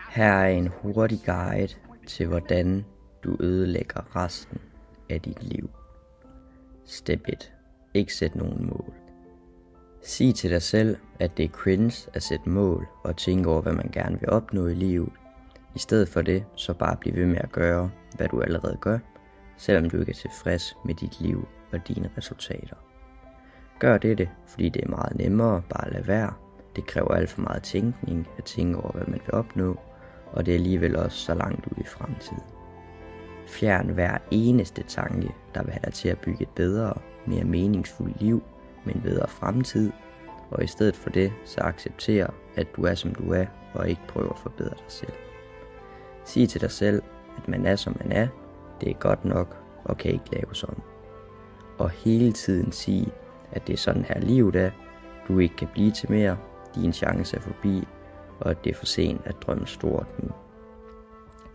Her er en hurtig guide til hvordan du ødelægger resten af dit liv. Step 1. Ikke sæt nogen mål. Sig til dig selv, at det er cringe at sætte mål og tænke over, hvad man gerne vil opnå i livet. I stedet for det, så bare bliv ved med at gøre, hvad du allerede gør, selvom du ikke er tilfreds med dit liv og dine resultater. Gør dette, fordi det er meget nemmere bare at lade være. Det kræver alt for meget tænkning at tænke over, hvad man vil opnå, og det er alligevel også så langt ude i fremtiden. Fjern hver eneste tanke, der vil have dig til at bygge et bedre, mere meningsfuldt liv med en bedre fremtid, og i stedet for det, så accepter, at du er som du er, og ikke prøver at forbedre dig selv. Sig til dig selv, at man er som man er, det er godt nok, og kan ikke laves om. Og hele tiden sige, at det er sådan her livet er, du ikke kan blive til mere, din chance er forbi, og at det er for sent at drømme stort nu.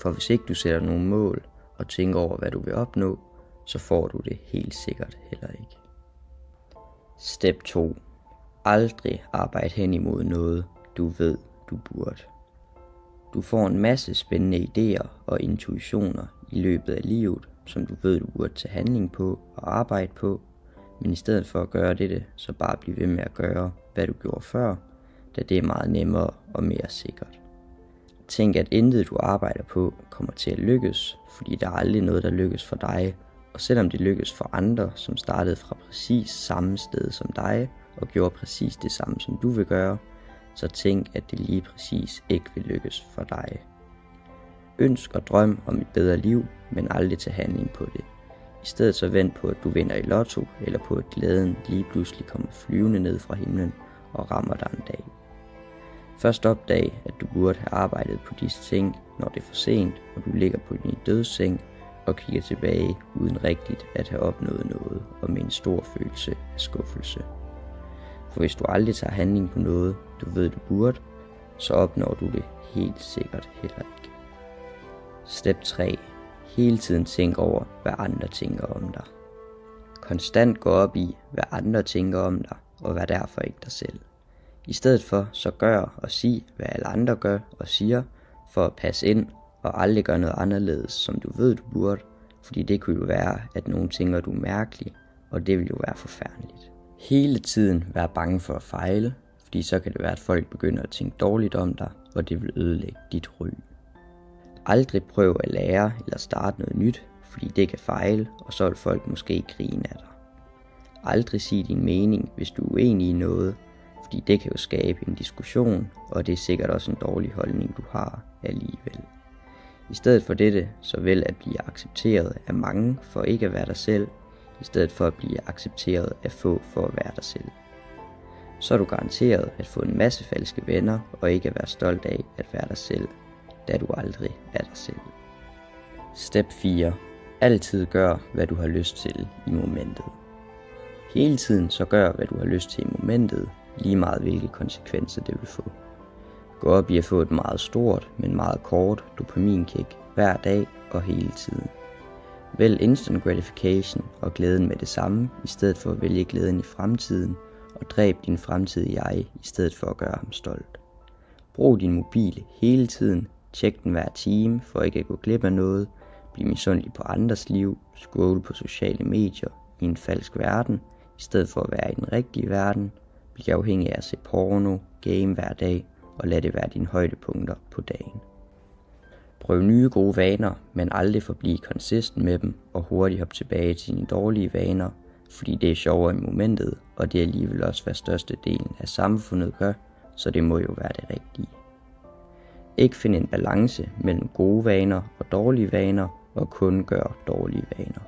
For hvis ikke du sætter nogle mål, og tænker over, hvad du vil opnå, så får du det helt sikkert heller ikke. Step 2. Aldrig arbejde hen imod noget, du ved, du burde. Du får en masse spændende idéer og intuitioner i løbet af livet, som du ved, du burde tage handling på og arbejde på, men i stedet for at gøre dette, så bare bliv ved med at gøre, hvad du gjorde før, da det er meget nemmere og mere sikkert. Tænk, at intet du arbejder på kommer til at lykkes, fordi der er aldrig noget, der lykkes for dig, og selvom det lykkes for andre, som startede fra præcis samme sted som dig, og gjorde præcis det samme, som du vil gøre, så tænk, at det lige præcis ikke vil lykkes for dig. Ønsk og drøm om et bedre liv, men aldrig tage handling på det. I stedet så vent på, at du vinder i lotto, eller på at glæden lige pludselig kommer flyvende ned fra himlen og rammer dig en dag. Først opdag, at du burde have arbejdet på disse ting, når det er for sent, og du ligger på din dødsseng og kigger tilbage uden rigtigt at have opnået noget og med en stor følelse af skuffelse. For hvis du aldrig tager handling på noget, du ved du burde, så opnår du det helt sikkert heller ikke. Step 3. Hele tiden tænk over, hvad andre tænker om dig. Konstant gå op i, hvad andre tænker om dig, og vær derfor ikke dig selv. I stedet for, så gør og sig, hvad alle andre gør og siger, for at passe ind og aldrig gøre noget anderledes, som du ved du burde, fordi det kunne jo være, at nogen tænker du er mærkelig, og det vil jo være forfærdeligt. Hele tiden vær bange for at fejle, fordi så kan det være, at folk begynder at tænke dårligt om dig, og det vil ødelægge dit ry. Aldrig prøv at lære eller starte noget nyt, fordi det kan fejle, og så vil folk måske grine af dig. Aldrig sig din mening, hvis du er uenig i noget, fordi det kan jo skabe en diskussion, og det er sikkert også en dårlig holdning, du har alligevel. I stedet for dette, så vælg at blive accepteret af mange for ikke at være dig selv, i stedet for at blive accepteret af få for at være dig selv. Så er du garanteret at få en masse falske venner, og ikke at være stolt af at være dig selv, da du aldrig er dig selv. Step 4. Altid gør, hvad du har lyst til i momentet. Hele tiden så gør, hvad du har lyst til i momentet, lige meget hvilke konsekvenser det vil få. Gå op i at få et meget stort, men meget kort dopaminkick hver dag og hele tiden. Vælg instant gratification og glæden med det samme, i stedet for at vælge glæden i fremtiden, og dræb din fremtidige jeg, i stedet for at gøre ham stolt. Brug din mobil hele tiden, tjek den hver time, for ikke at gå glip af noget, bliv misundelig på andres liv, scroll på sociale medier i en falsk verden, i stedet for at være i den rigtige verden, bliv afhængig af at se porno, game hver dag, og lad det være dine højdepunkter på dagen. Prøv nye gode vaner, men aldrig forblive konsistent med dem, og hurtigt hoppe tilbage til dine dårlige vaner, fordi det er sjovere i momentet, og det er alligevel også hvad størstedelen af samfundet gør, så det må jo være det rigtige. Ikke find en balance mellem gode vaner og dårlige vaner, og kun gør dårlige vaner.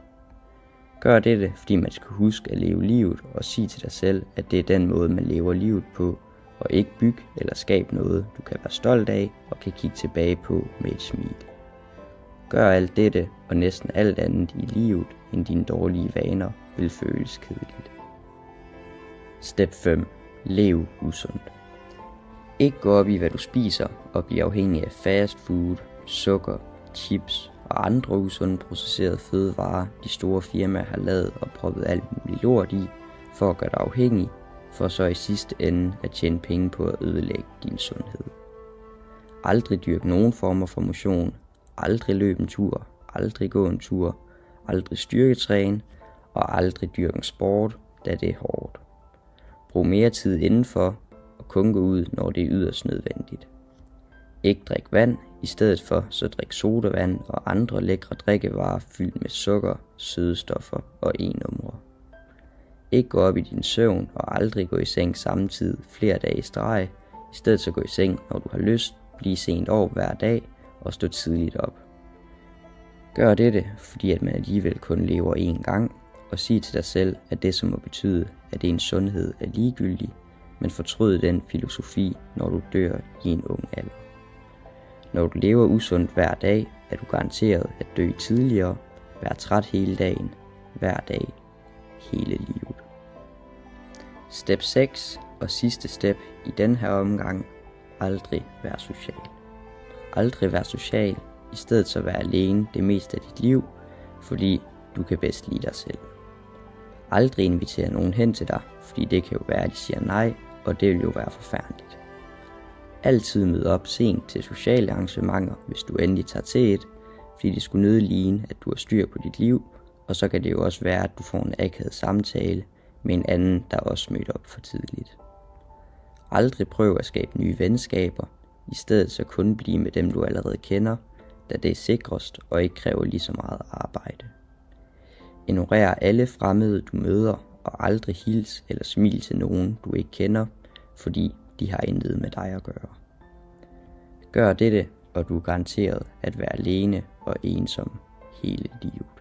Gør dette, fordi man skal huske at leve livet, og sige til dig selv, at det er den måde, man lever livet på, og ikke bygge eller skabe noget, du kan være stolt af og kan kigge tilbage på med et smil. Gør alt dette og næsten alt andet i livet end dine dårlige vaner vil føles kedeligt. Step 5. Lev usundt. Ikke gå op i, hvad du spiser, og blive afhængig af fast food, sukker, chips og andre usunde processerede fødevarer, de store firmaer har lavet og proppet alt muligt lort i, for at gøre dig afhængig, for så i sidste ende at tjene penge på at ødelægge din sundhed. Aldrig dyrke nogen former for motion, aldrig løbe en tur, aldrig gå en tur, aldrig styrketræne og aldrig dyrke en sport, da det er hårdt. Brug mere tid indenfor og kun gå ud, når det er yderst nødvendigt. Ikke drik vand, i stedet for så drik sodavand og andre lækre drikkevarer fyldt med sukker, sødestoffer og e-numre. Ikke gå op i din søvn og aldrig gå i seng samtidig flere dage i streg. I stedet så gå i seng, når du har lyst, blive sent op hver dag og stå tidligt op. Gør dette, fordi at man alligevel kun lever én gang, og sig til dig selv, at det som må betyde, at ens sundhed er ligegyldig, men fortryd den filosofi, når du dør i en ung alder. Når du lever usundt hver dag, er du garanteret at dø tidligere, være træt hele dagen, hver dag, hele livet. Step 6 og sidste step i den her omgang, aldrig være social. Aldrig være social, i stedet så være alene det meste af dit liv, fordi du kan bedst lide dig selv. Aldrig invitere nogen hen til dig, fordi det kan jo være, at de siger nej, og det vil jo være forfærdeligt. Altid møde op sent til sociale arrangementer, hvis du endelig tager til et, fordi det skulle nødig ligne, at du har styr på dit liv, og så kan det jo også være, at du får en akavet samtale med en anden, der også mødte op for tidligt. Aldrig prøv at skabe nye venskaber, i stedet så kun blive med dem, du allerede kender, da det er sikrest og ikke kræver lige så meget arbejde. Ignorer alle fremmede, du møder, og aldrig hils eller smil til nogen, du ikke kender, fordi de har intet med dig at gøre. Gør dette, og du er garanteret at være alene og ensom hele livet.